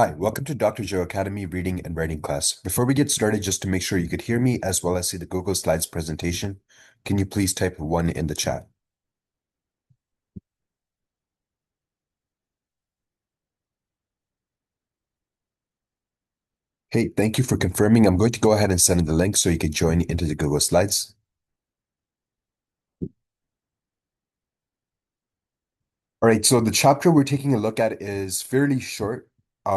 Hi, welcome to Dr. Joe Academy reading and writing class. Before we get started, just to make sure you could hear me as well as see the Google Slides presentation, can you please type 1 in the chat? Hey, thank you for confirming. I'm going to go ahead and send the link so you can join into the Google Slides. All right, so the chapter we're taking a look at is fairly short.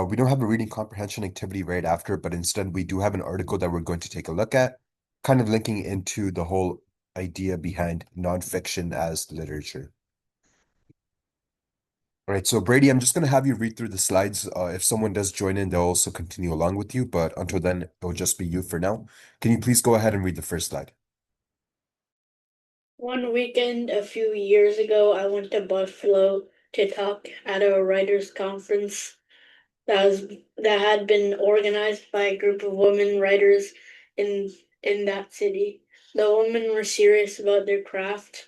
We don't have a reading comprehension activity right after, but instead we do have an article that we're going to take a look at, kind of linking into the whole idea behind nonfiction as literature. All right, so Brady, I'm just going to have you read through the slides. If someone does join in, they'll also continue along with you, but until then, it'll just be you for now. Can you please go ahead and read the first slide? One weekend a few years ago, I went to Buffalo to talk at a writers' conference that had been organized by a group of women writers in in that city. The women were serious about their craft,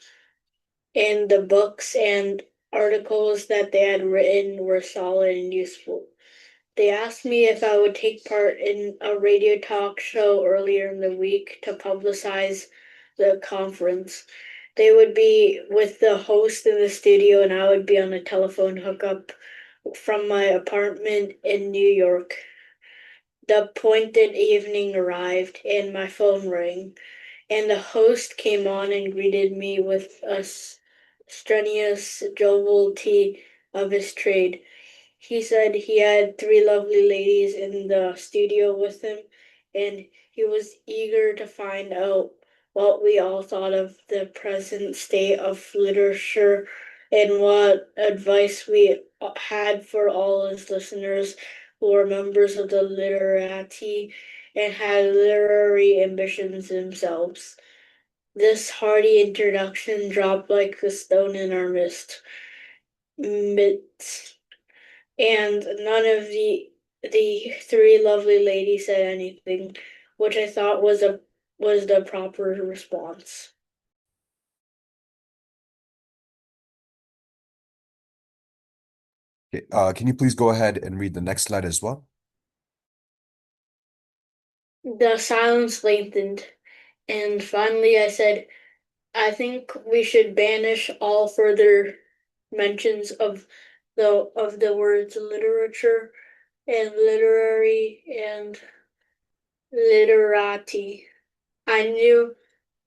and the books and articles that they had written were solid and useful. They asked me if I would take part in a radio talk show earlier in the week to publicize the conference. They would be with the host in the studio, and I would be on a telephone hookup from my apartment in New York. The appointed evening arrived, and my phone rang, and the host came on and greeted me with a strenuous joviality of his trade. He said he had three lovely ladies in the studio with him, and he was eager to find out what we all thought of the present state of literature and what advice we had for all his listeners who were members of the literati and had literary ambitions themselves. This hearty introduction dropped like a stone in our midst, and none of the three lovely ladies said anything, which I thought was the proper response. Okay, can you please go ahead and read the next slide as well? The silence lengthened, and finally I said, I think we should banish all further mentions of the words literature and literary and literati. I knew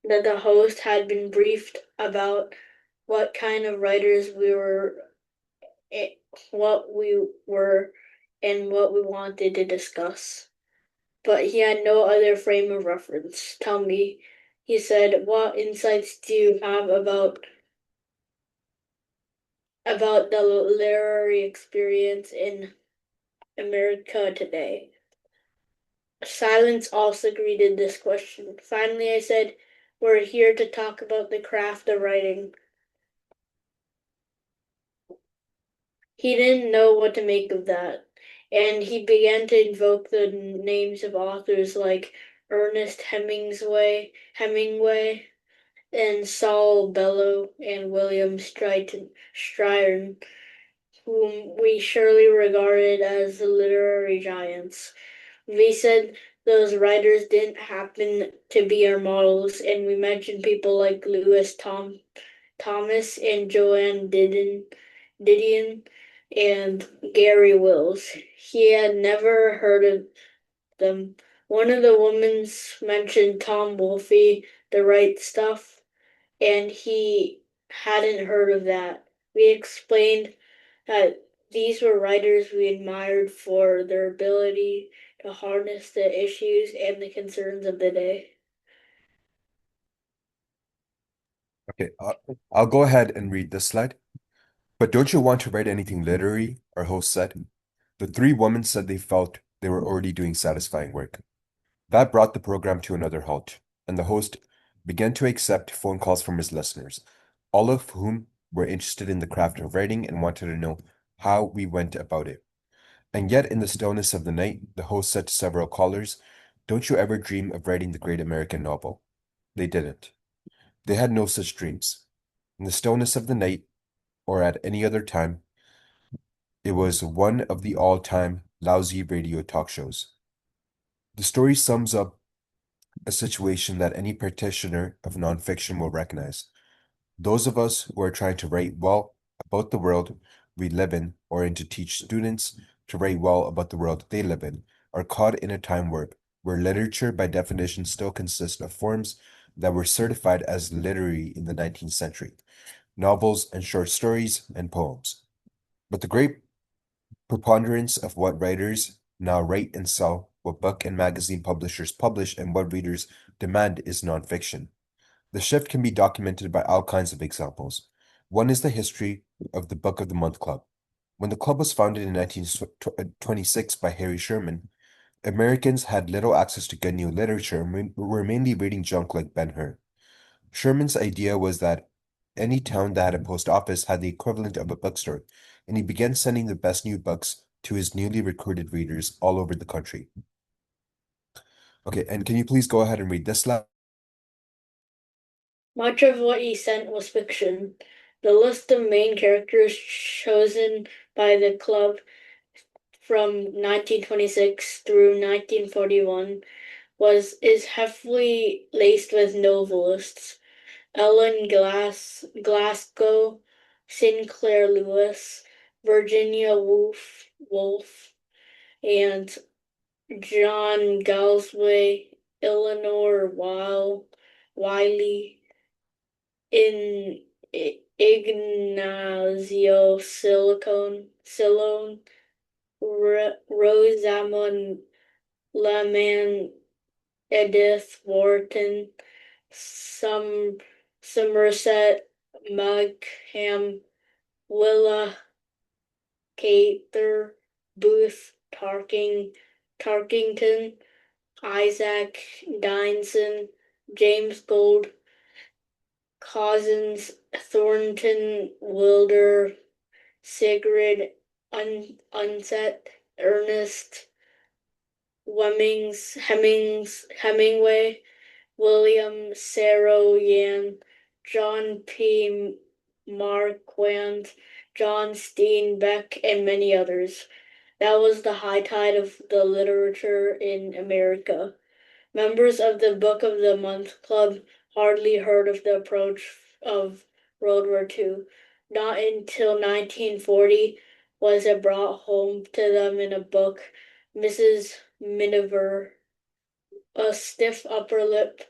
that the host had been briefed about what kind of writers we were, eh, what we were, and what we wanted to discuss. But he had no other frame of reference. Tell me, he said, what insights do you have about the literary experience in America today? Silence also greeted this question. Finally, I said, we're here to talk about the craft of writing. He didn't know what to make of that, and he began to invoke the names of authors like Ernest Hemingway, and Saul Bellow, and William Striern, whom we surely regarded as the literary giants. We said those writers didn't happen to be our models, and we mentioned people like Thomas and Joanne Didion and Gary Wills. He had never heard of them. One of the women mentioned Tom Wolfe, The Right Stuff, and he hadn't heard of that. We explained that these were writers we admired for their ability to harness the issues and the concerns of the day. Okay, I'll go ahead and read this slide. But don't you want to write anything literary? Our host said. The three women said they felt they were already doing satisfying work. That brought the program to another halt, and the host began to accept phone calls from his listeners, all of whom were interested in the craft of writing and wanted to know how we went about it. And yet, in the stillness of the night, the host said to several callers, don't you ever dream of writing the great American novel? They didn't. They had no such dreams. In the stillness of the night, or at any other time, it was one of the all-time lousy radio talk shows. The story sums up a situation that any practitioner of nonfiction will recognize. Those of us who are trying to write well about the world we live in, or to teach students to write well about the world they live in, are caught in a time warp where literature, by definition, still consists of forms that were certified as literary in the 19th century, novels and short stories and poems. But the great preponderance of what writers now write and sell, what book and magazine publishers publish, and what readers demand is nonfiction. The shift can be documented by all kinds of examples. One is the history of the Book of the Month Club. When the club was founded in 1926 by Harry Sherman, Americans had little access to good new literature and were mainly reading junk like Ben-Hur. Sherman's idea was that any town that had a post office had the equivalent of a bookstore, and he began sending the best new books to his newly recruited readers all over the country. Okay, and can you please go ahead and read this slide? Much of what he sent was fiction. The list of main characters chosen by the club from 1926 through 1941 is heavily laced with novelists. Glasgow, Sinclair Lewis, Virginia Woolf, and John Galsway, Eleanor Wiley, in Ignazio Silone, Rosamund Laman, Edith Wharton, Somerset Maugham, Willa Cather, Booth Tarkington, Isaac Dynson, James Gold, Cousins, Thornton Wilder, Sigrid Unset, Ernest Hemingway, William Saroyan, John P. Marquand, John Steinbeck, and many others. That was the high tide of the literature in America. Members of the Book of the Month Club hardly heard of the approach of World War II. Not until 1940 was it brought home to them in a book, Mrs. Miniver, a stiff upper lip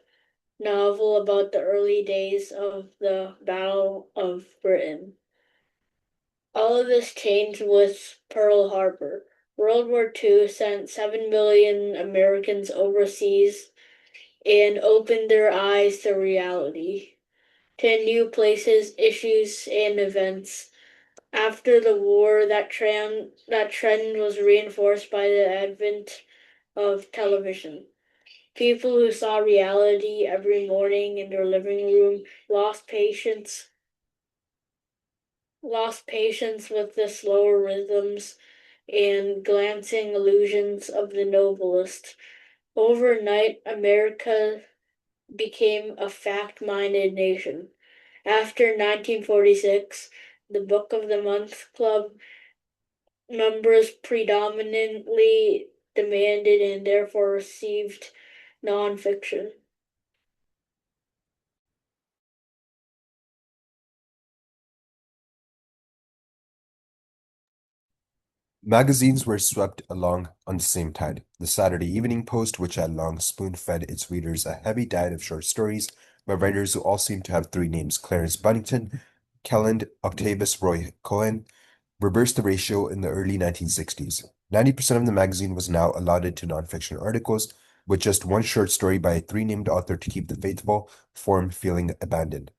novel about the early days of the Battle of Britain. All of this changed with Pearl Harbor. World War II sent 7 million Americans overseas and opened their eyes to reality, to new places, issues, and events. After the war, that trend was reinforced by the advent of television. People who saw reality every morning in their living room lost patience with the slower rhythms and glancing illusions of the novelist. Overnight, America became a fact-minded nation. After 1946, the Book of the Month Club members predominantly demanded and therefore received nonfiction. Magazines were swept along on the same tide. The Saturday Evening Post, which had long spoon-fed its readers a heavy diet of short stories by writers who all seemed to have three names: Clarence Buddington, Kelland, Octavius Roy Cohen, reversed the ratio in the early 1960s. 90% of the magazine was now allotted to nonfiction articles, with just one short story by a three-named author to keep the faithful form feeling abandoned.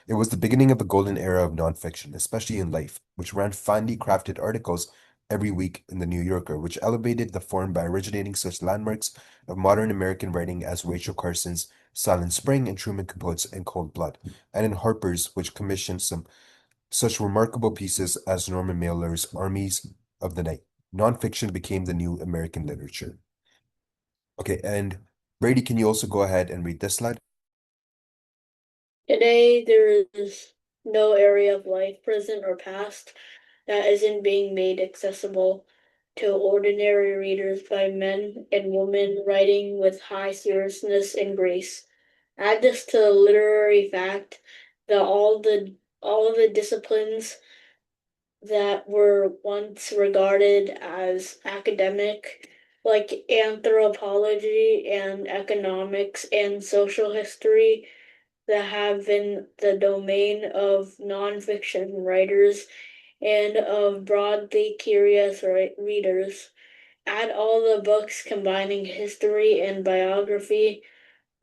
It was the beginning of a golden era of nonfiction, especially in Life, which ran finely crafted articles every week in the New Yorker, which elevated the form by originating such landmarks of modern American writing as Rachel Carson's Silent Spring and Truman Capote's In Cold Blood, and in Harper's, which commissioned some such remarkable pieces as Norman Mailer's Armies of the Night. Nonfiction became the new American literature. Okay, and Brady, can you also go ahead and read this slide? Today, there is no area of life, present or past, that isn't being made accessible. to ordinary readers by men and women writing with high seriousness and grace. Add this to the literary fact that all of the disciplines that were once regarded as academic, like anthropology and economics and social history, that have been the domain of nonfiction writers and of broadly curious readers. Add all the books combining history and biography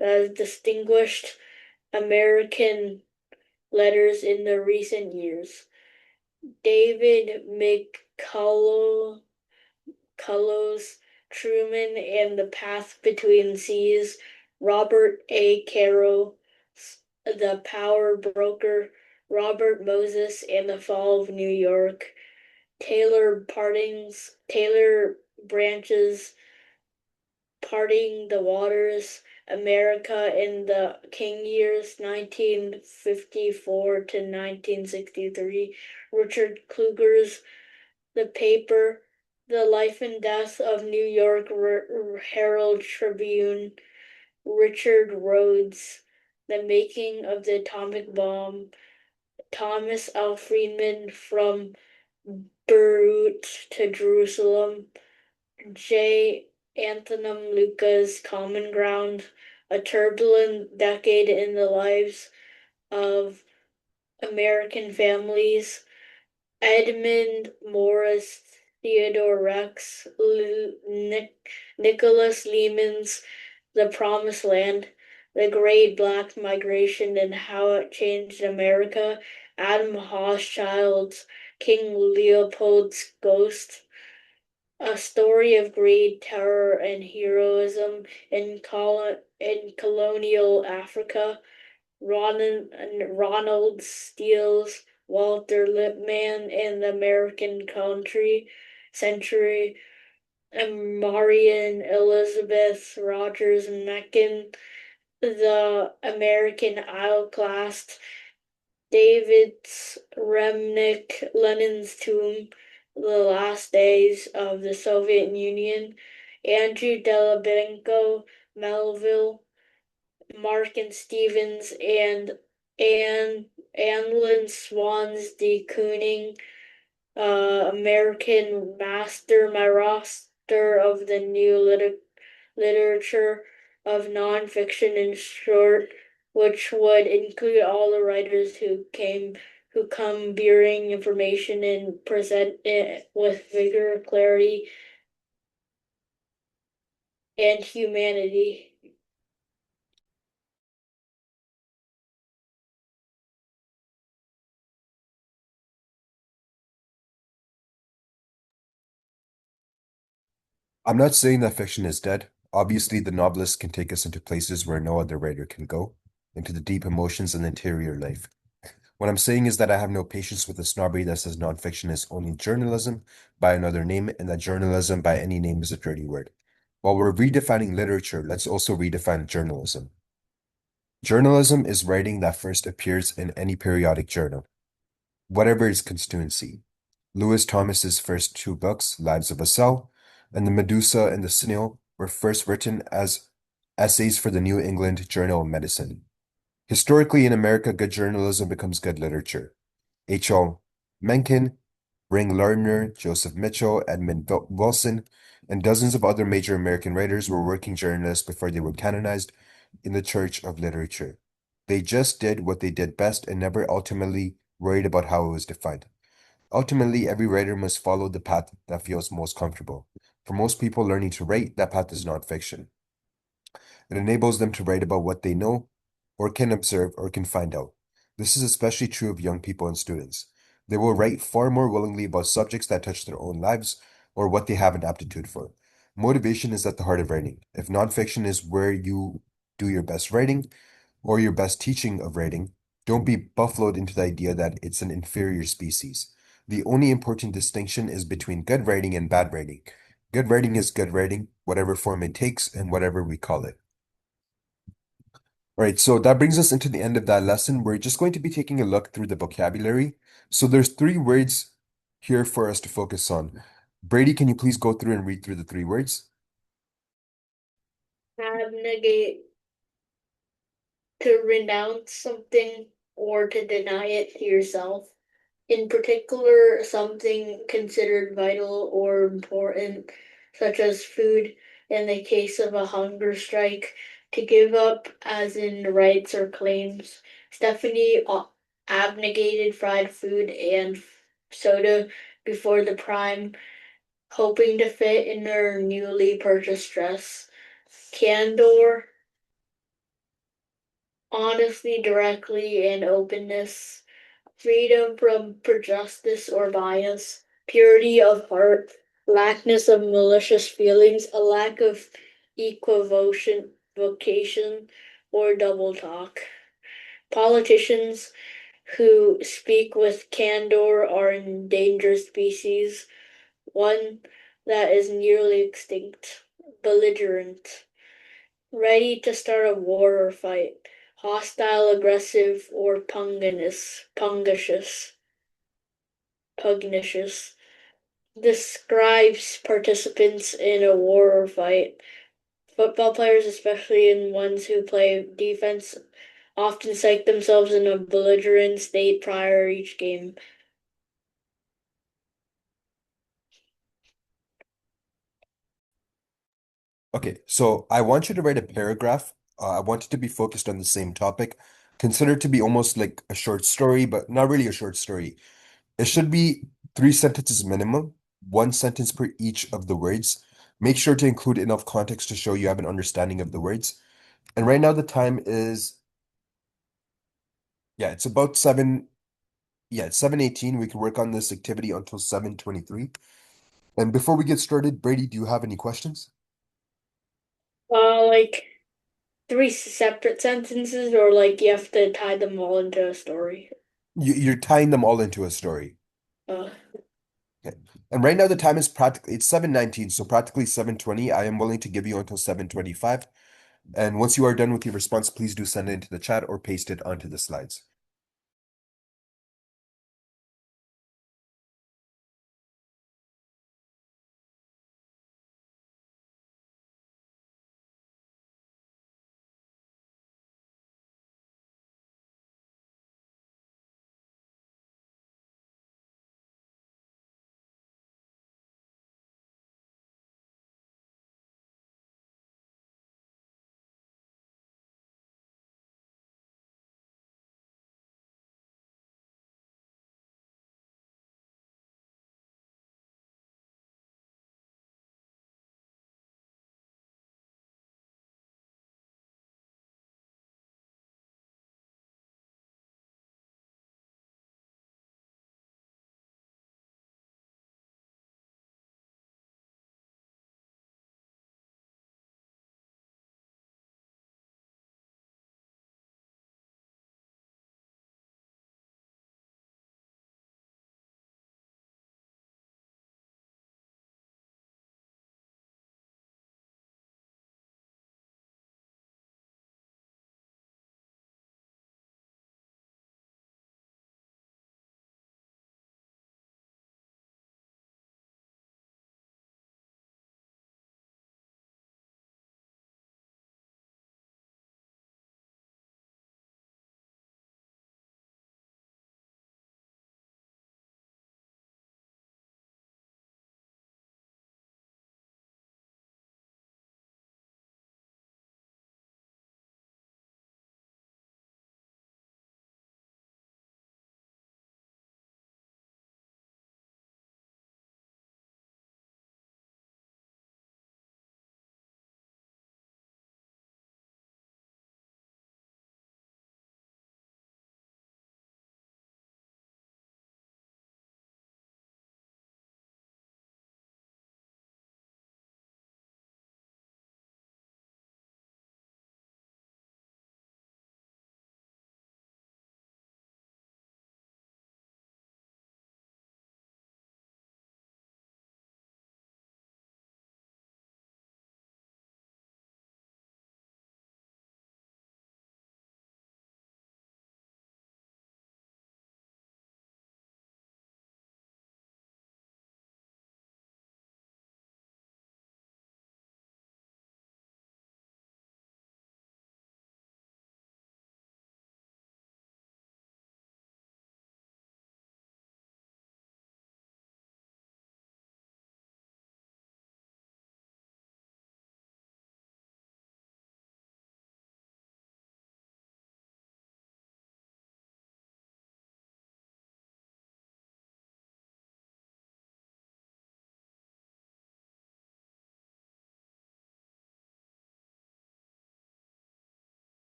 that has distinguished American letters in the recent years. David McCullough, Truman and the Path Between Seas, Robert A. Caro, The Power Broker, Robert Moses and the Fall of New York, Taylor Branches, Parting the Waters, America in the King Years, 1954 to 1963, Richard Kluger's The Paper, The Life and Death of New York Herald Tribune, Richard Rhodes, The Making of the Atomic Bomb, Thomas L. Friedman, From Beirut to Jerusalem, J. Anthony Luca's Common Ground, A Turbulent Decade in the Lives of American Families, Edmund Morris, Theodore Rex, Nicholas Leeman's The Promised Land, The Great Black Migration and How It Changed America, Adam Hochschild's King Leopold's Ghost, A Story of Greed, Terror, and Heroism in colonial Africa, Ronald Steele's Walter Lippmann and the American Century, and Marian Elizabeth Rogers Meccan, The American Iconoclast, David's Remnick, Lenin's Tomb, The Last Days of the Soviet Union, Andrew Delabenko, Melville, Mark and Stevens, and Anlin Swan's De Kooning, American Master, My Roster of the New Literature of Nonfiction in short, which would include all the writers who come bearing information and present it with vigor, clarity, and humanity. I'm not saying that fiction is dead. Obviously, the novelist can take us into places where no other writer can go, into the deep emotions and interior life. What I'm saying is that I have no patience with the snobbery that says nonfiction is only journalism by another name and that journalism by any name is a dirty word. While we're redefining literature, let's also redefine journalism. Journalism is writing that first appears in any periodic journal, whatever its constituency. Lewis Thomas's first two books, Lives of a Cell and The Medusa and the Snail, were first written as essays for the New England Journal of Medicine. Historically, in America, good journalism becomes good literature. H.L. Mencken, Ring Lardner, Joseph Mitchell, Edmund Wilson, and dozens of other major American writers were working journalists before they were canonized in the church of literature. They just did what they did best and never ultimately worried about how it was defined. Ultimately, every writer must follow the path that feels most comfortable. For most people learning to write, that path is not fiction. It enables them to write about what they know, or can observe, or can find out. This is especially true of young people and students. They will write far more willingly about subjects that touch their own lives or what they have an aptitude for. Motivation is at the heart of writing. If nonfiction is where you do your best writing or your best teaching of writing, don't be buffaloed into the idea that it's an inferior species. The only important distinction is between good writing and bad writing. Good writing is good writing, whatever form it takes and whatever we call it. All right, so that brings us into the end of that lesson. We're just going to be taking a look through the vocabulary. So there's three words here for us to focus on. Brady, can you please go through and read through the three words? Abnegate, to renounce something or to deny it to yourself. In particular, something considered vital or important, such as food in the case of a hunger strike, to give up, as in rights or claims. Stephanie abnegated fried food and soda before the prime, hoping to fit in her newly purchased dress. Candor, honesty directly, and openness. Freedom from prejudice or bias, purity of heart, lackness of malicious feelings, a lack of equivocation, vocation, or double talk. Politicians who speak with candor are an endangered species, one that is nearly extinct. Belligerent, ready to start a war or fight. Hostile, aggressive, or pugnacious, describes participants in a war or fight. Football players, especially in ones who play defense, often psych themselves in a belligerent state prior each game. Okay, so I want you to write a paragraph. I want it to be focused on the same topic. Consider it to be almost like a short story, but not really a short story. It should be three sentences minimum, one sentence per each of the words. Make sure to include enough context to show you have an understanding of the words. And right now the time is, yeah, it's about it's 7:18. We can work on this activity until 7:23. And before we get started, Brady, do you have any questions? Like three separate sentences, or like you have to tie them all into a story. You're tying them all into a story. Uh, Okay. And right now the time is practically it's 7:19, so practically 7:20. I am willing to give you until 7:25. And once you are done with your response, please do send it into the chat or paste it onto the slides.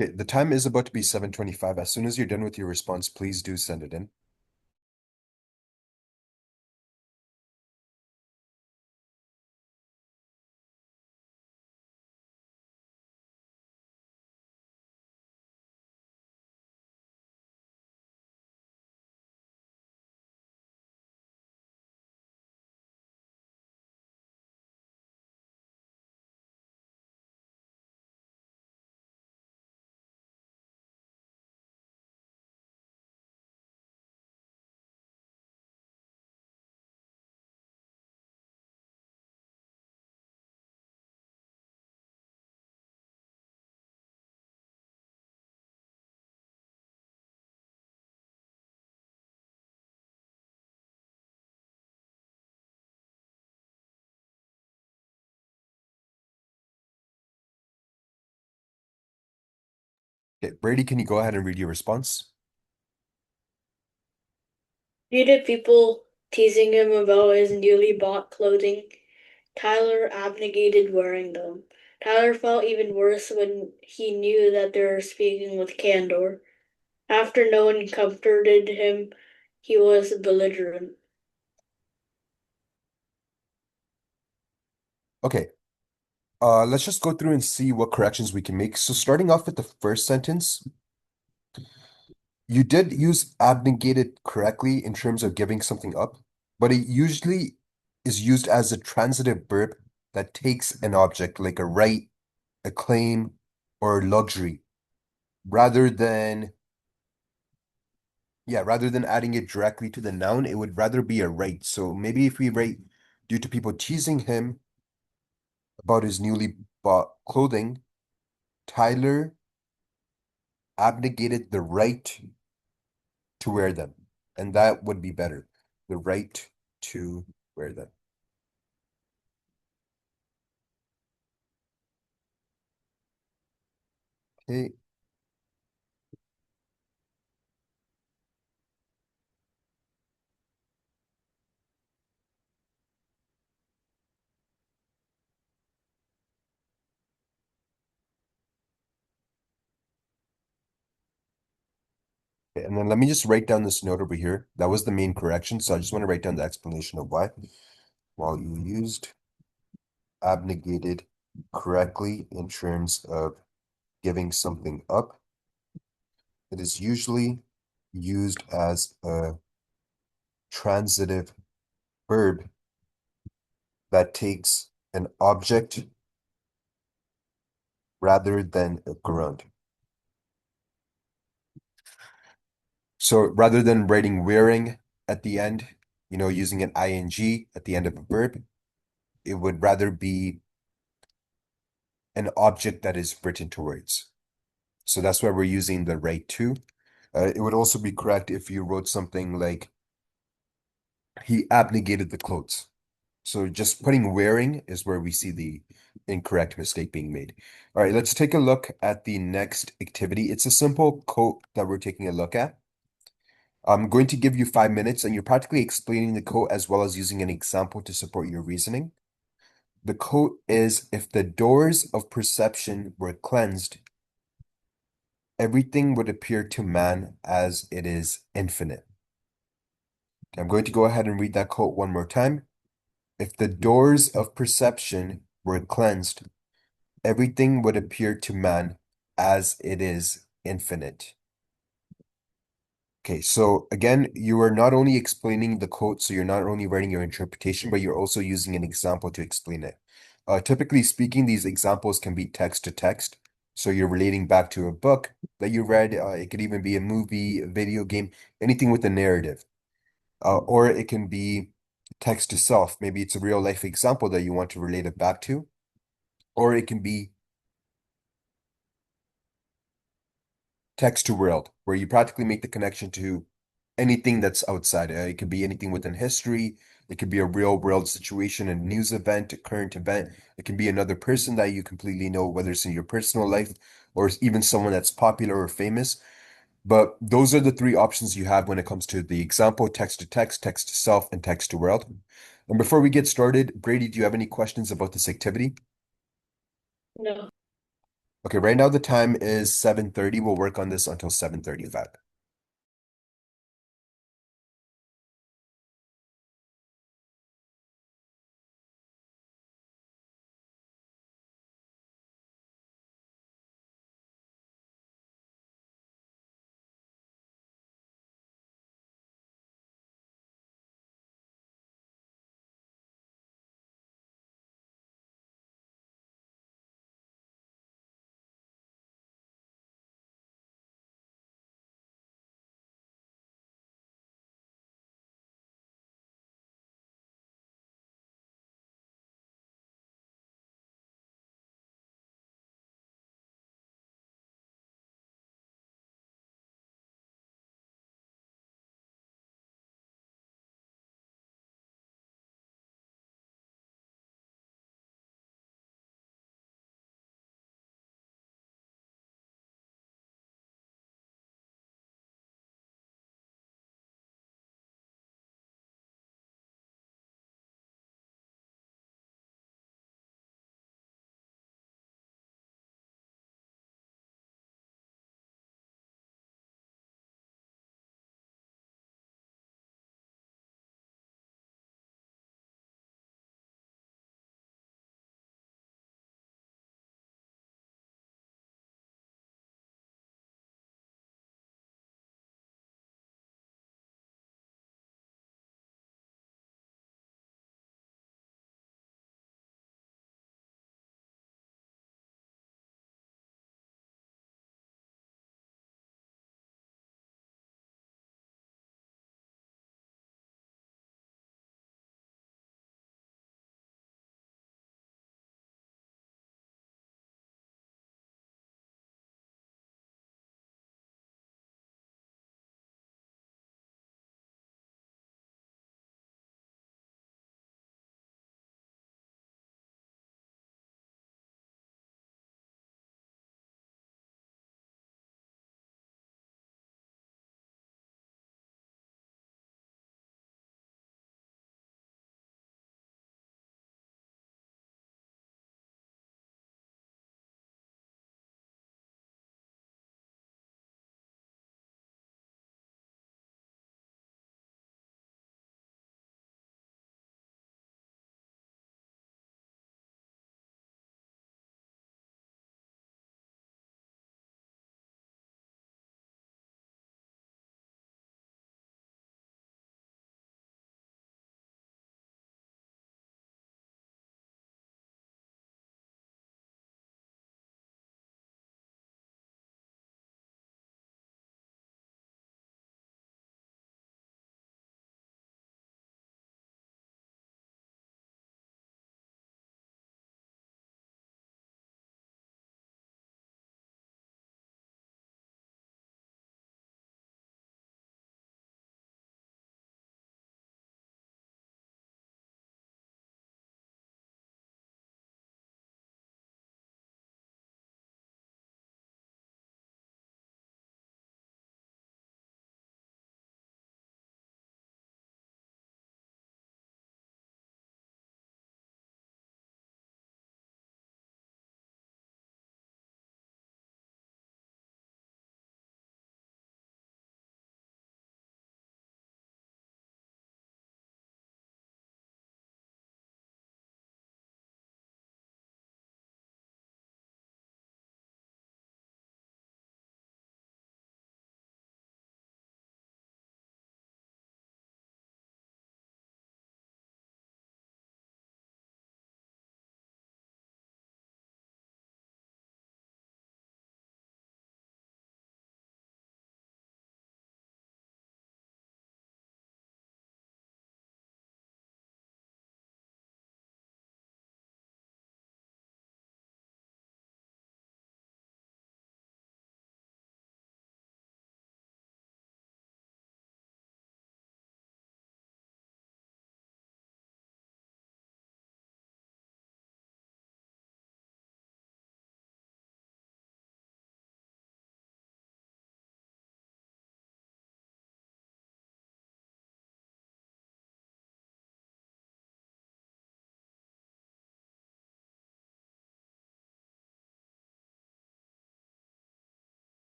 Okay, the time is about to be 7:25. As soon as you're done with your response, please do send it in. Okay, Brady, can you go ahead and read your response? Due to people teasing him about his newly bought clothing, Tyler abnegated wearing them. Tyler felt even worse when he knew that they were speaking with candor. After no one comforted him, he was belligerent. Okay, let's just go through and see what corrections we can make. So starting off with the first sentence, you did use abnegated correctly in terms of giving something up, but it usually is used as a transitive verb that takes an object like a right, a claim, or luxury, rather than, yeah, rather than adding it directly to the noun, it would rather be a right. So maybe if we write, due to people teasing him about his newly bought clothing, Tyler abnegated the right to wear them. And that would be better. The right to wear them. Okay. Okay, and then let me just write down this note over here. That was the main correction. So I just want to write down the explanation of why. While you used abnegated correctly in terms of giving something up, it is usually used as a transitive verb that takes an object rather than a grunt. So rather than writing wearing at the end, using an ing at the end of a verb, it would rather be an object that is written towards. So that's why we're using the right to. It would also be correct if you wrote something like, he abnegated the clothes. So just putting wearing is where we see the incorrect mistake being made. All right, let's take a look at the next activity. It's a simple quote that we're taking a look at. I'm going to give you 5 minutes and you're practically explaining the quote as well as using an example to support your reasoning. The quote is, if the doors of perception were cleansed, everything would appear to man as it is infinite. I'm going to go ahead and read that quote one more time. If the doors of perception were cleansed, everything would appear to man as it is infinite. Okay, so again, you are not only explaining the quote, so you're not only writing your interpretation, but you're also using an example to explain it. Typically speaking, these examples can be text to text. So you're relating back to a book that you read. It could even be a movie, a video game, anything with a narrative. Or it can be text to self. Maybe it's a real life example that you want to relate it back to. Or it can be text to world, where you practically make the connection to anything that's outside. It could be anything within history. It could be a real world situation, a news event, a current event. It can be another person that you completely know, whether it's in your personal life or even someone that's popular or famous. But those are the three options you have when it comes to the example, text to text, text to self, and text to world. And before we get started, Brady, do you have any questions about this activity? No. Okay, right now the time is 7:30. We'll work on this until 7:35.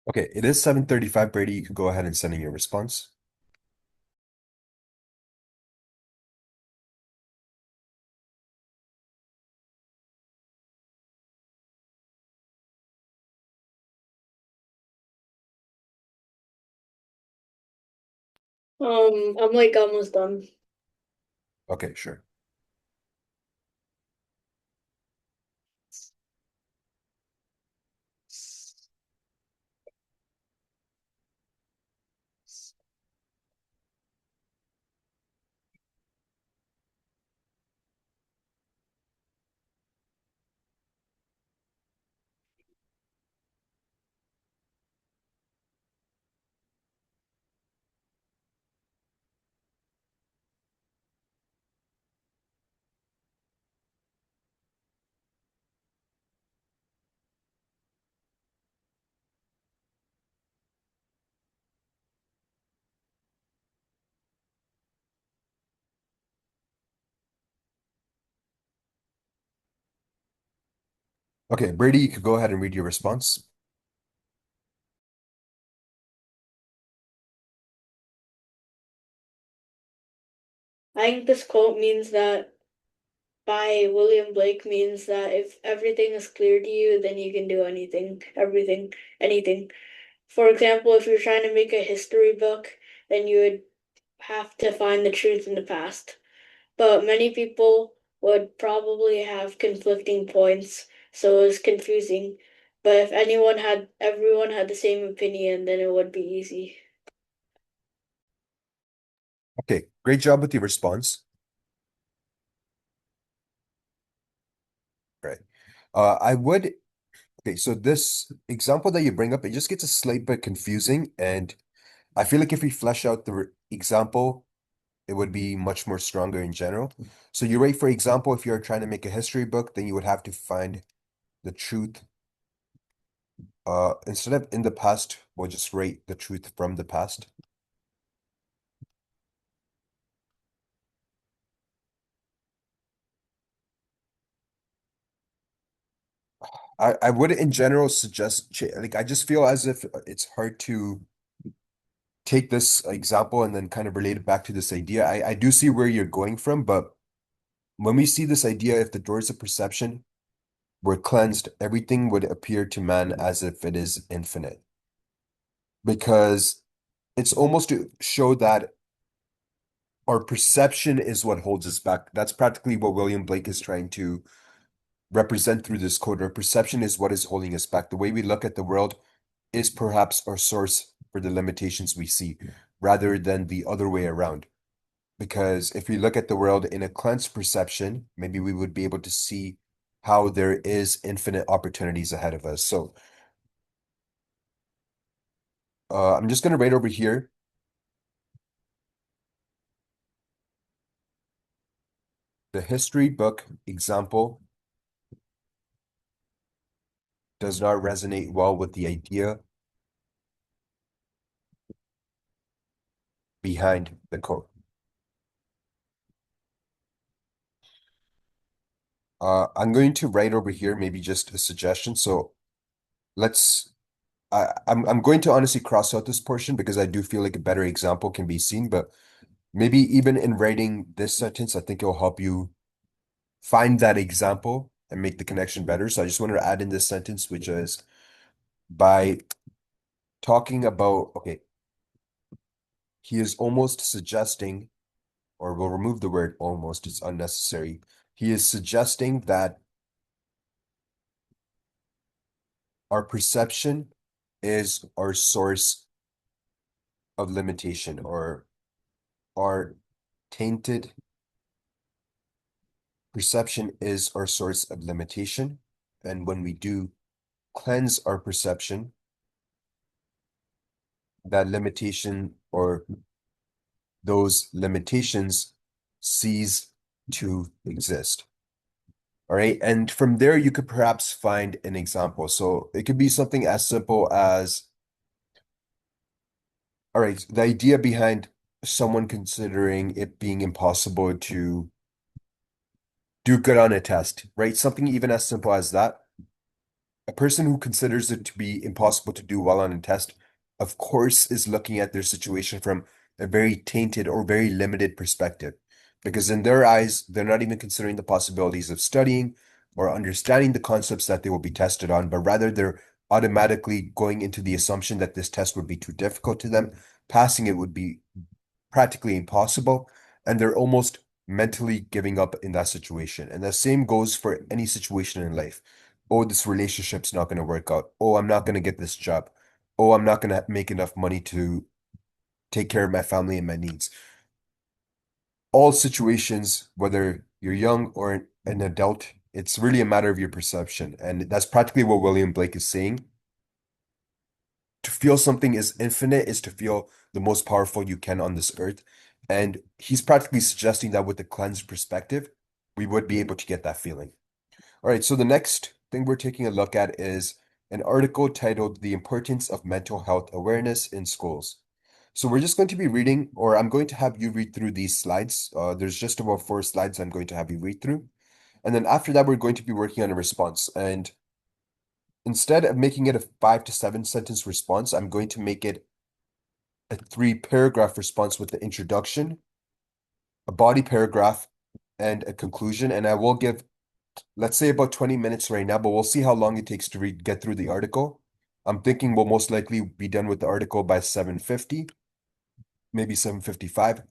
Okay, it is 7:35, Brady. You could go ahead and send in your response. I'm like almost done. Okay, sure. Okay, Brady, you could go ahead and read your response. I think this quote means that by William Blake means that if everything is clear to you, then you can do anything, everything, anything. For example, if you're trying to make a history book, then you would have to find the truth in the past. But many people would probably have conflicting points, so it was confusing. But if everyone had the same opinion, then it would be easy. Okay, great job with your response. Right. I would, okay, so this example that you bring up, it just gets a slight bit confusing. And I feel like if we flesh out the example, it would be much more stronger in general. So you write, for example, if you're trying to make a history book, then you would have to find the truth. Instead of in the past, we'll just write the truth from the past. I would in general suggest like I just feel as if it's hard to take this example and then kind of relate it back to this idea. I do see where you're going from, but when we see this idea, if the doors of perception were cleansed, everything would appear to man as if it is infinite. Because it's almost to show that our perception is what holds us back. That's practically what William Blake is trying to represent through this quote. Our perception is what is holding us back. The way we look at the world is perhaps our source for the limitations we see, rather than the other way around. Because if we look at the world in a cleansed perception, maybe we would be able to see how there is infinite opportunities ahead of us. So I'm just going to write over here. The history book example does not resonate well with the idea behind the quote. I'm going to write over here, maybe just a suggestion. So let's, I'm going to honestly cross out this portion because I do feel like a better example can be seen, but maybe even in writing this sentence, I think it'll help you find that example and make the connection better. So I just wanted to add in this sentence, which is by talking about, okay, he is almost suggesting, or we'll remove the word almost, it's unnecessary. He is suggesting that our perception is our source of limitation, or our tainted perception is our source of limitation. And when we do cleanse our perception, that limitation or those limitations cease to exist. All right. And from there, you could perhaps find an example. So it could be something as simple as, all right, the idea behind someone considering it being impossible to do good on a test, right? Something even as simple as that. A person who considers it to be impossible to do well on a test, of course, is looking at their situation from a very tainted or very limited perspective. Because in their eyes, they're not even considering the possibilities of studying or understanding the concepts that they will be tested on, but rather they're automatically going into the assumption that this test would be too difficult to them. Passing it would be practically impossible, and they're almost mentally giving up in that situation. And the same goes for any situation in life. Oh, this relationship's not going to work out. Oh, I'm not going to get this job. Oh, I'm not going to make enough money to take care of my family and my needs. All situations, whether you're young or an adult, it's really a matter of your perception. And that's practically what William Blake is saying. To feel something is infinite is to feel the most powerful you can on this earth. And he's practically suggesting that with the cleansed perspective, we would be able to get that feeling. All right, so the next thing we're taking a look at is an article titled The Importance of Mental Health Awareness in Schools. So we're just going to be reading, or I'm going to have you read through these slides. There's just about 4 slides I'm going to have you read through. And then after that, we're going to be working on a response. And instead of making it a 5 to 7 sentence response, I'm going to make it a 3 paragraph response with the introduction, a body paragraph, and a conclusion. And I will give, let's say, about 20 minutes right now, but we'll see how long it takes to get through the article. I'm thinking we'll most likely be done with the article by 7:50, maybe 7:55.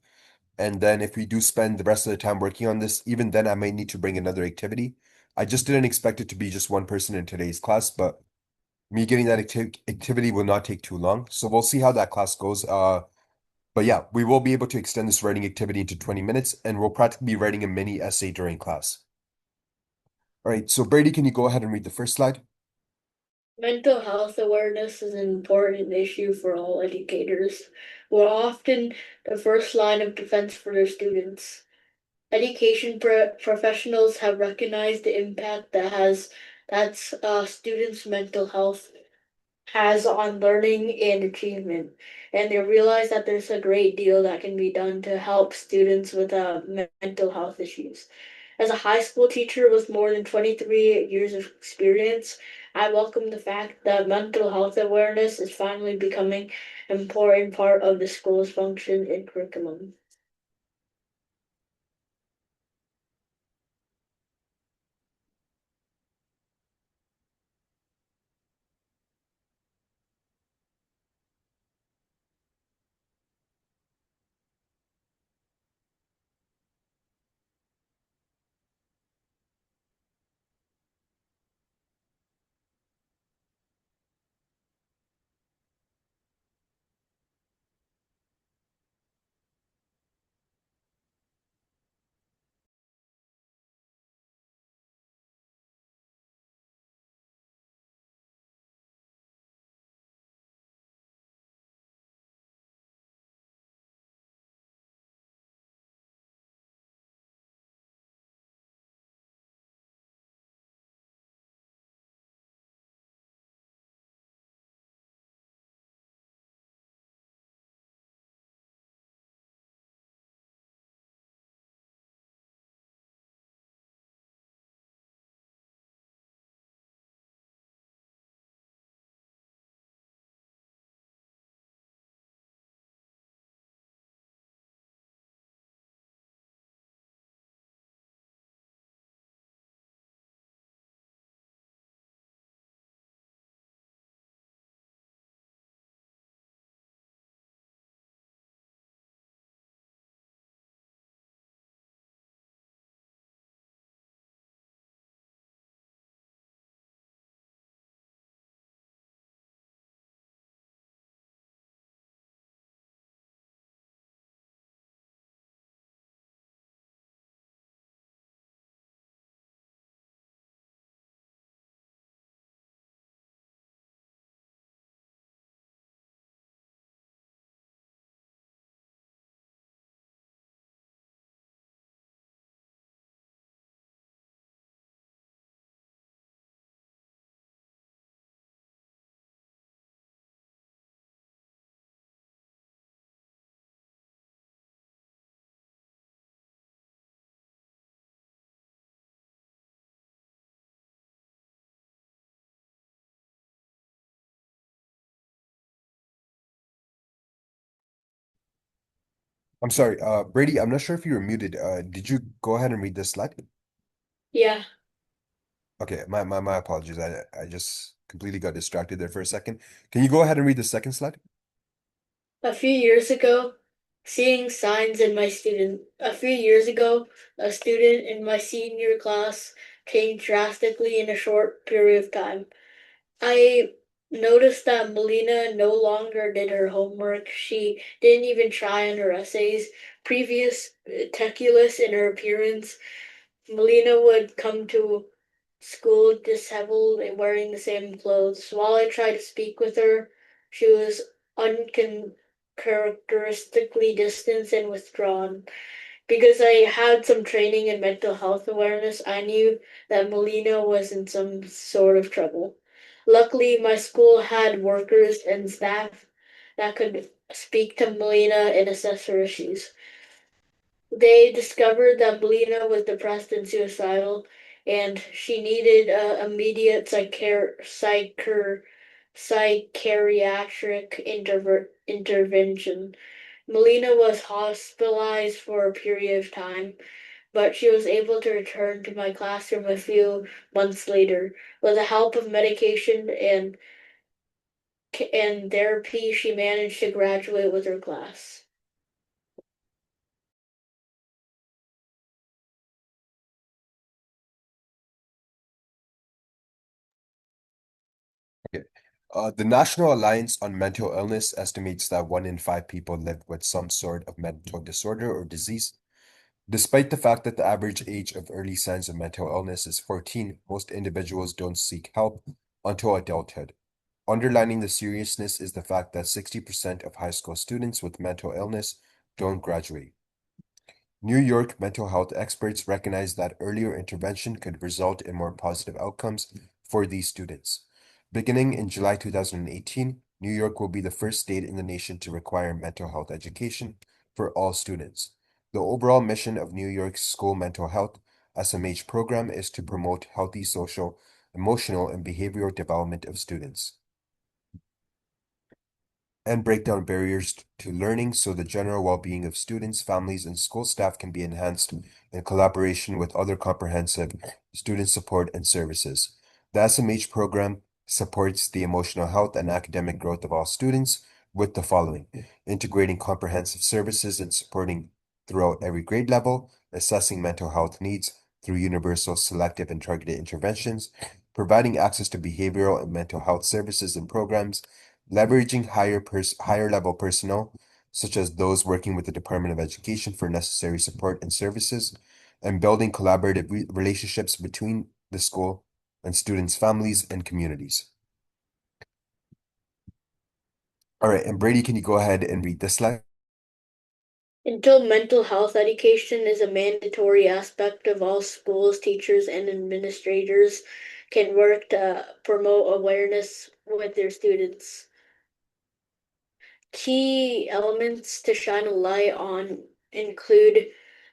And then if we do spend the rest of the time working on this, even then I might need to bring another activity. I just didn't expect it to be just one person in today's class, but me getting that activity will not take too long. So we'll see how that class goes. But yeah, we will be able to extend this writing activity into 20 minutes, and we'll practically be writing a mini essay during class. All right, so Brady, can you go ahead and read the first slide? Mental health awareness is an important issue for all educators. We're often the first line of defense for their students. Education professionals have recognized the impact that students' mental health has on learning and achievement, and they realize that there's a great deal that can be done to help students with mental health issues. As a high school teacher with more than 23 years of experience, I welcome the fact that mental health awareness is finally becoming an important part of the school's function and curriculum. I'm sorry, Brady, I'm not sure if you were muted. Did you go ahead and read this slide? Yeah. Okay, my apologies. I just completely got distracted there for a second. Can you go ahead and read the second slide? A few years ago, seeing signs in my student, a few years ago, a student in my senior class changed drastically in a short period of time. I noticed that Melina no longer did her homework. She didn't even try on her essays. Previous meticulous in her appearance, Melina would come to school disheveled and wearing the same clothes. While I tried to speak with her, she was uncharacteristically distant and withdrawn. Because I had some training in mental health awareness, I knew that Melina was in some sort of trouble. Luckily, my school had workers and staff that could speak to Melina and assess her issues. They discovered that Melina was depressed and suicidal, and she needed immediate psychiatric intervention. Melina was hospitalized for a period of time, but she was able to return to my classroom a few months later. With the help of medication and therapy, she managed to graduate with her class. Okay. The National Alliance on Mental Illness estimates that 1 in 5 people live with some sort of mental disorder or disease. Despite the fact that the average age of early signs of mental illness is 14, most individuals don't seek help until adulthood. Underlining the seriousness is the fact that 60% of high school students with mental illness don't graduate. New York mental health experts recognize that earlier intervention could result in more positive outcomes for these students. Beginning in July 2018, New York will be the first state in the nation to require mental health education for all students. The overall mission of New York's school mental health SMH program is to promote healthy social, emotional, and behavioral development of students and break down barriers to learning so the general well-being of students, families, and school staff can be enhanced in collaboration with other comprehensive student support and services. The SMH program supports the emotional health and academic growth of all students with the following: integrating comprehensive services and supporting throughout every grade level, assessing mental health needs through universal, selective, and targeted interventions, providing access to behavioral and mental health services and programs, leveraging higher level personnel, such as those working with the Department of Education for necessary support and services, and building collaborative relationships between the school and students' families and communities. All right, and Brady, can you go ahead and read this slide? Until mental health education is a mandatory aspect of all schools, teachers and administrators can work to promote awareness with their students. Key elements to shine a light on include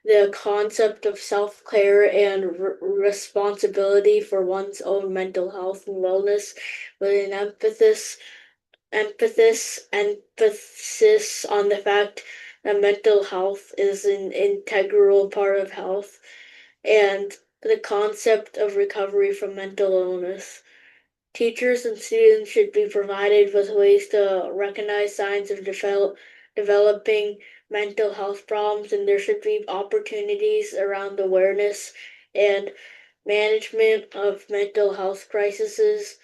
the concept of self-care and responsibility for one's own mental health and wellness, with an emphasis on the fact that mental health is an integral part of health, and the concept of recovery from mental illness. Teachers and students should be provided with ways to recognize signs of developing mental health problems, and there should be opportunities around awareness and management of mental health crises,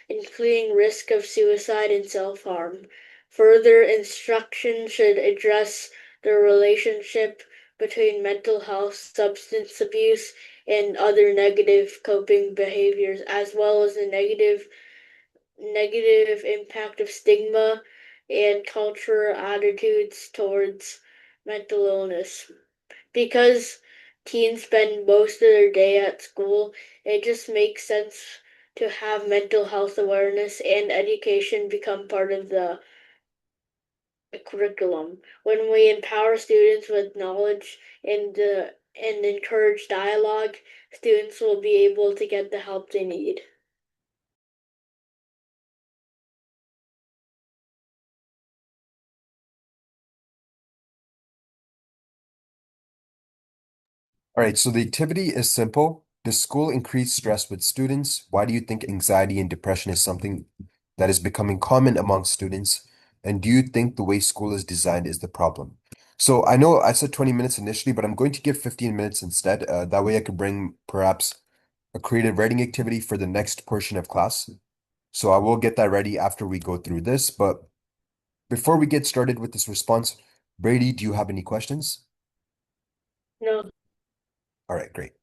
including risk of suicide and self-harm. Further instruction should address the relationship between mental health, substance abuse, and other negative coping behaviors, as well as the negative impact of stigma and cultural attitudes towards mental illness. Because teens spend most of their day at school, it just makes sense to have mental health awareness and education become part of the curriculum. When we empower students with knowledge and encourage dialogue, students will be able to get the help they need. All right, so the activity is simple. Does school increase stress with students? Why do you think anxiety and depression is something that is becoming common among students? And do you think the way school is designed is the problem? So I know I said 20 minutes initially, but I'm going to give 15 minutes instead. That way I could bring perhaps a creative writing activity for the next portion of class. So I will get that ready after we go through this. But before we get started with this response, Brady, do you have any questions? No. All right, great.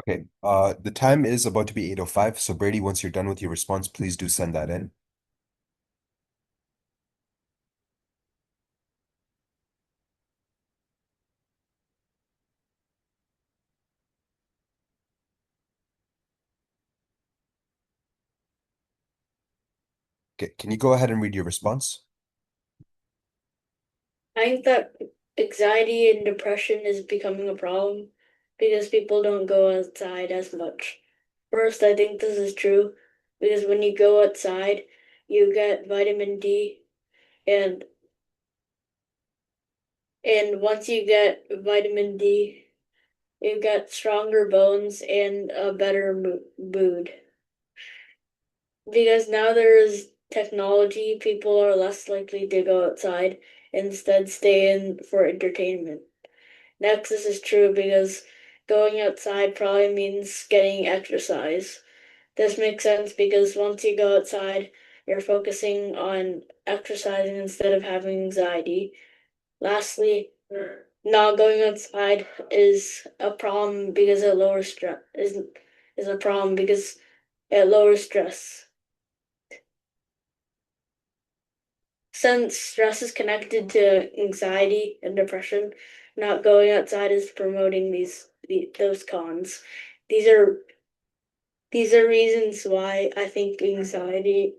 Okay, the time is about to be 8:05, so Brady, once you're done with your response, please do send that in. Okay, can you go ahead and read your response? I think that anxiety and depression is becoming a problem because people don't go outside as much. First, I think this is true because when you go outside, you get vitamin D, and once you get vitamin D, you get stronger bones and a better mood. Because now there is technology, people are less likely to go outside, instead stay in for entertainment. Next, this is true because going outside probably means getting exercise. This makes sense because once you go outside, you're focusing on exercising instead of having anxiety. Lastly, not going outside is a problem because it lowers stress is a problem because it lowers stress. Since stress is connected to anxiety and depression, not going outside is promoting those cons. These are these are reasons why I think anxiety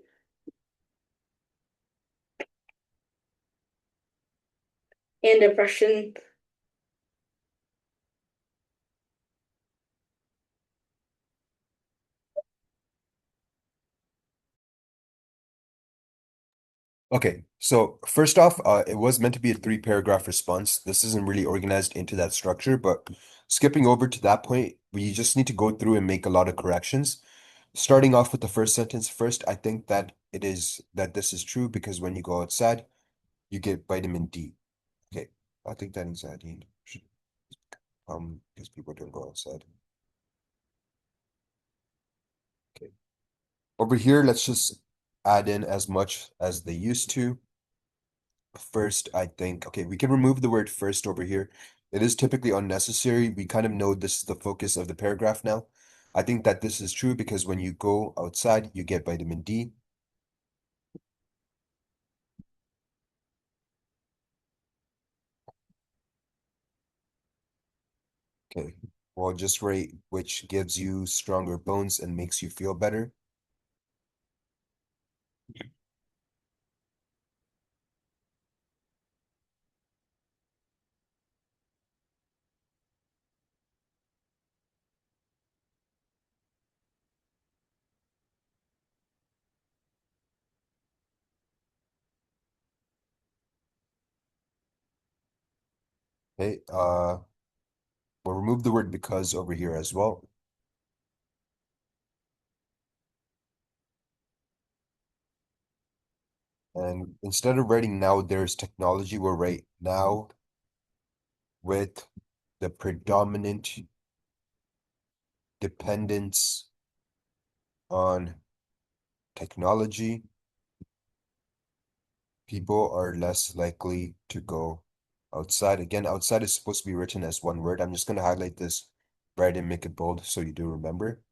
and depression. Okay, so first off, it was meant to be a three-paragraph response. This isn't really organized into that structure, but skipping over to that point, we just need to go through and make a lot of corrections. Starting off with the first sentence first, I think that this is true because when you go outside, you get vitamin D. Okay, I think that anxiety and depression, because people don't go outside. Okay. Over here, let's just add in as much as they used to. First, I think, okay, we can remove the word first over here. It is typically unnecessary. We kind of know this is the focus of the paragraph now. I think that this is true because when you go outside, you get vitamin D. Okay, well, just write which gives you stronger bones and makes you feel better. Okay, we'll remove the word because over here as well. And instead of writing now there's technology, we'll write now with the predominant dependence on technology, people are less likely to go outside. Again, outside is supposed to be written as one word. I'm just going to highlight this right and make it bold so you do remember.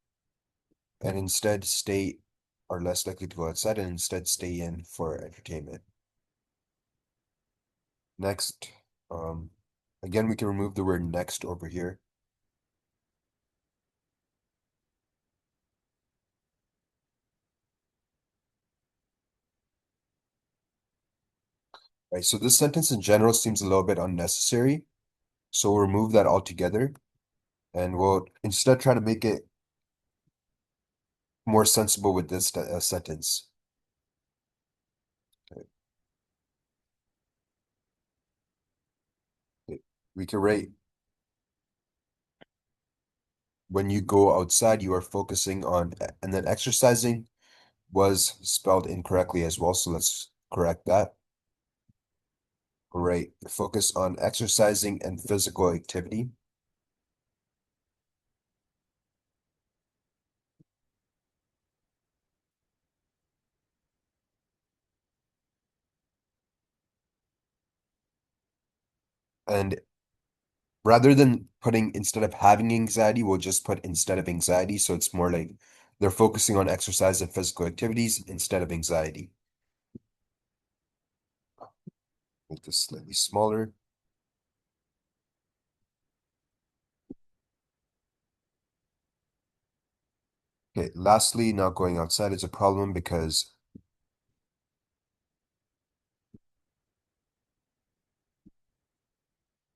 And instead are less likely to go outside and instead stay in for entertainment. Next, again, we can remove the word next over here. Right, so this sentence in general seems a little bit unnecessary. So we'll remove that altogether and we'll instead try to make it more sensible with this sentence. Okay. We can write when you go outside, you are focusing on, and then exercising was spelled incorrectly as well. So let's correct that. Right. Focus on exercising and physical activity. And rather than putting instead of having anxiety, we'll just put instead of anxiety. So it's more like they're focusing on exercise and physical activities instead of anxiety. Make this slightly smaller. Okay, lastly, not going outside is a problem because,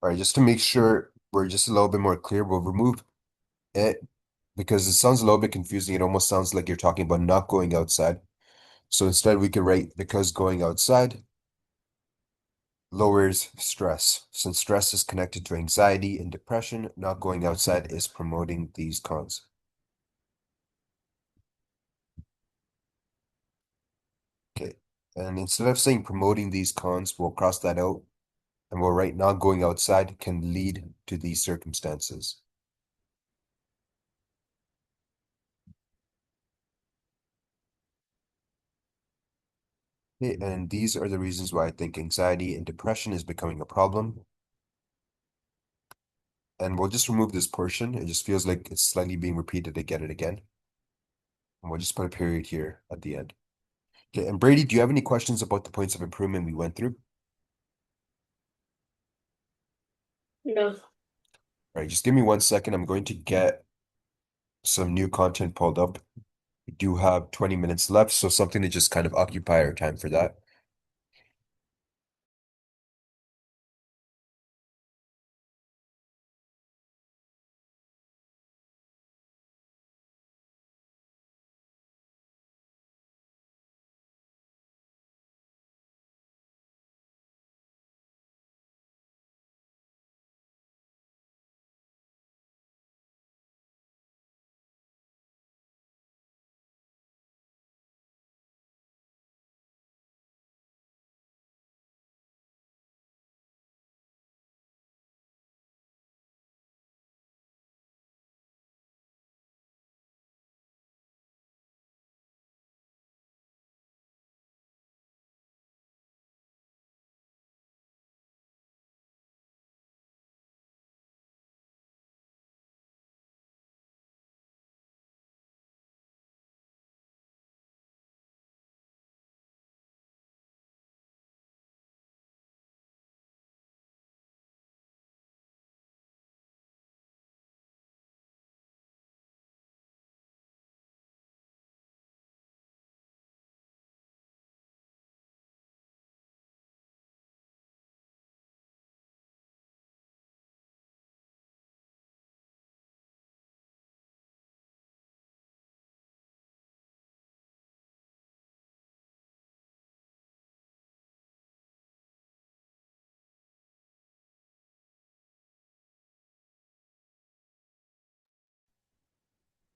all right, just to make sure we're just a little bit more clear, we'll remove it because it sounds a little bit confusing. It almost sounds like you're talking about not going outside. So instead, we can write because going outside lowers stress. Since stress is connected to anxiety and depression, not going outside is promoting these cons. Okay. And instead of saying promoting these cons, we'll cross that out and we'll write not going outside can lead to these circumstances. Okay, and these are the reasons why I think anxiety and depression is becoming a problem. And we'll just remove this portion. It just feels like it's slightly being repeated again and again. And we'll just put a period here at the end. Okay, and Brady, do you have any questions about the points of improvement we went through? No. All right, just give me 1 second. I'm going to get some new content pulled up. We do have 20 minutes left, so something to just kind of occupy our time for that.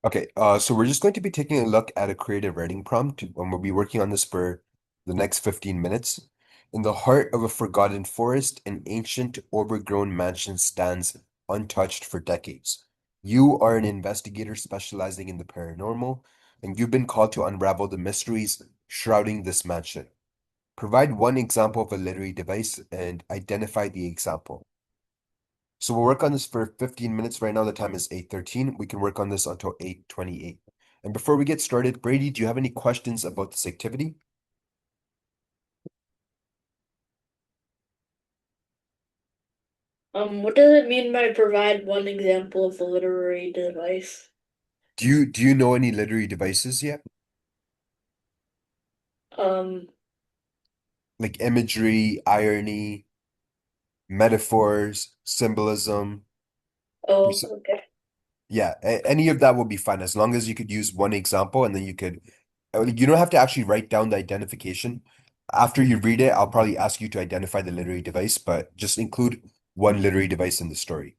Okay, so we're just going to be taking a look at a creative writing prompt, and we'll be working on this for the next 15 minutes. In the heart of a forgotten forest, an ancient, overgrown mansion stands untouched for decades. You are an investigator specializing in the paranormal, and you've been called to unravel the mysteries shrouding this mansion. Provide one example of a literary device and identify the example. So we'll work on this for 15 minutes. Right now, the time is 8:13. We can work on this until 8:28. And before we get started, Brady, do you have any questions about this activity? What does it mean by provide one example of a literary device? Do you know any literary devices yet? Um, Like imagery, irony, metaphors, symbolism. oh, pers- okay. Yeah, any of that will be fine as long as you could use one example and then you could, you don't have to actually write down the identification. After you read it, I'll probably ask you to identify the literary device, but just include one literary device in the story.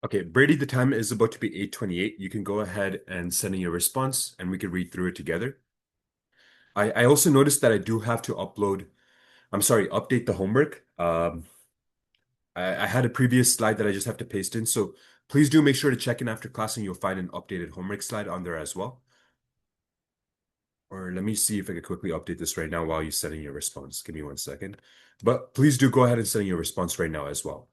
Okay, Brady, the time is about to be 8:28. You can go ahead and send in your response and we can read through it together. I also noticed that I do have to update the homework. I had a previous slide that I just have to paste in. So please do make sure to check in after class and you'll find an updated homework slide on there as well. Or let me see if I can quickly update this right now while you're setting your response. Give me 1 second. But please do go ahead and send in your response right now as well.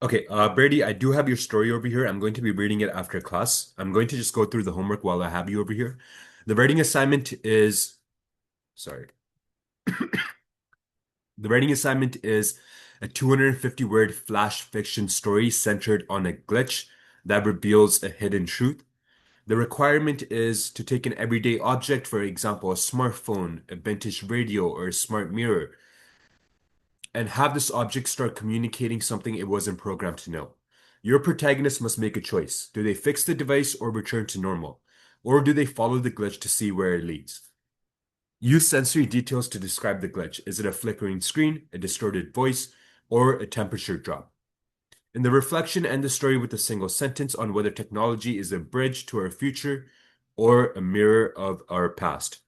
Okay, Brady, I do have your story over here. I'm going to be reading it after class. I'm going to just go through the homework while I have you over here. The writing assignment is, sorry, the writing assignment is a 250 word flash fiction story centered on a glitch that reveals a hidden truth. The requirement is to take an everyday object, for example, a smartphone, a vintage radio, or a smart mirror, and have this object start communicating something it wasn't programmed to know. Your protagonist must make a choice. Do they fix the device or return to normal? Or do they follow the glitch to see where it leads? Use sensory details to describe the glitch. Is it a flickering screen, a distorted voice, or a temperature drop? In the reflection, end the story with a single sentence on whether technology is a bridge to our future or a mirror of our past.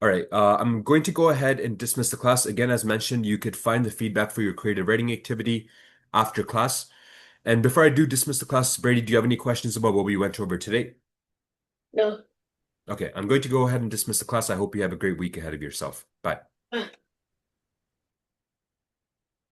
All right, I'm going to go ahead and dismiss the class. Again, as mentioned, you could find the feedback for your creative writing activity after class. And before I do dismiss the class, Brady, do you have any questions about what we went over today? No. Okay, I'm going to go ahead and dismiss the class. I hope you have a great week ahead of yourself. Bye. Ah.